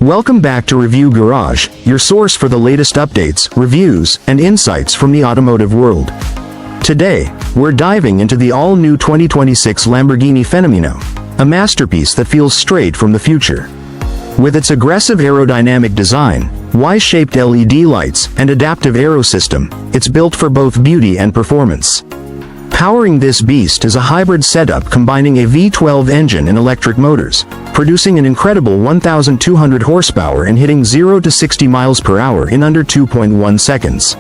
Welcome back to Review Garage, your source for the latest updates, reviews, and insights from the automotive world. Today, we're diving into the all-new 2026 Lamborghini Fenomeno, a masterpiece that feels straight from the future. With its aggressive aerodynamic design, Y-shaped LED lights, and adaptive aero system, it's built for both beauty and performance. Powering this beast is a hybrid setup combining a V12 engine and electric motors, producing an incredible 1,200 horsepower and hitting 0 to 60 miles per hour in under 2.1 seconds.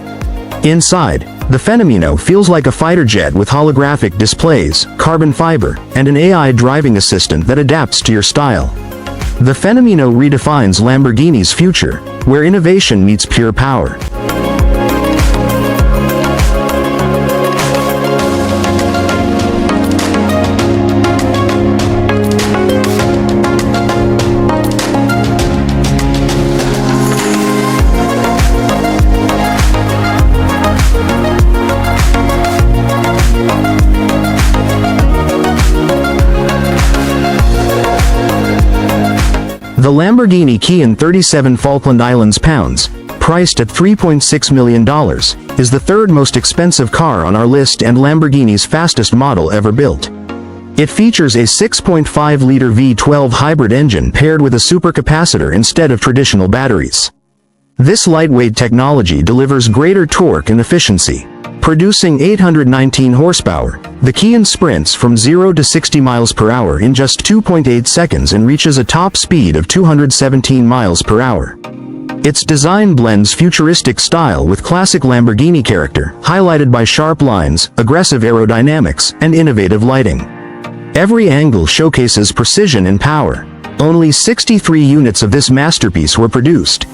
Inside, the Fenomeno feels like a fighter jet with holographic displays, carbon fiber, and an AI driving assistant that adapts to your style. The Fenomeno redefines Lamborghini's future, where innovation meets pure power. The Lamborghini Cayenne 37 Falkland Islands pounds, priced at $3.6 million, is the third most expensive car on our list and Lamborghini's fastest model ever built. It features a 6.5-liter V12 hybrid engine paired with a supercapacitor instead of traditional batteries. This lightweight technology delivers greater torque and efficiency. Producing 819 horsepower, the Cayenne sprints from 0 to 60 miles per hour in just 2.8 seconds and reaches a top speed of 217 miles per hour. Its design blends futuristic style with classic Lamborghini character, highlighted by sharp lines, aggressive aerodynamics, and innovative lighting. Every angle showcases precision and power. Only 63 units of this masterpiece were produced.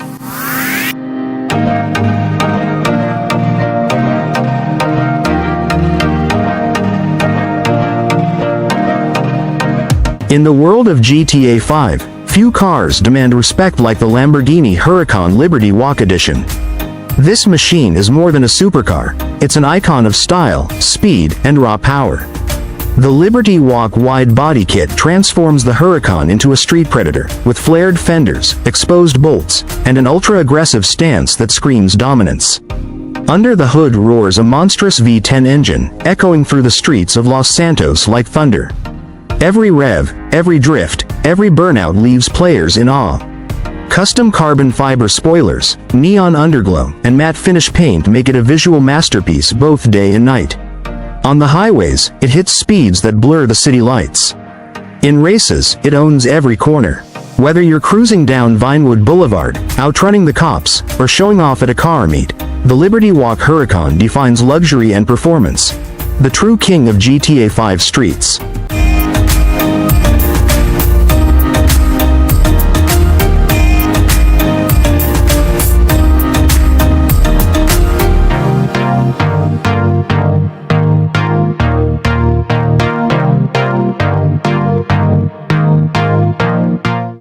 In the world of GTA 5, few cars demand respect like the Lamborghini Huracan Liberty Walk Edition. This machine is more than a supercar, it's an icon of style, speed, and raw power. The Liberty Walk wide body kit transforms the Huracan into a street predator, with flared fenders, exposed bolts, and an ultra-aggressive stance that screams dominance. Under the hood roars a monstrous V10 engine, echoing through the streets of Los Santos like thunder. Every rev, every drift, every burnout leaves players in awe. Custom carbon fiber spoilers, neon underglow, and matte finish paint make it a visual masterpiece both day and night. On the highways, it hits speeds that blur the city lights. In races, it owns every corner. Whether you're cruising down Vinewood Boulevard, outrunning the cops, or showing off at a car meet, the Liberty Walk Huracan defines luxury and performance. The true king of GTA 5 streets.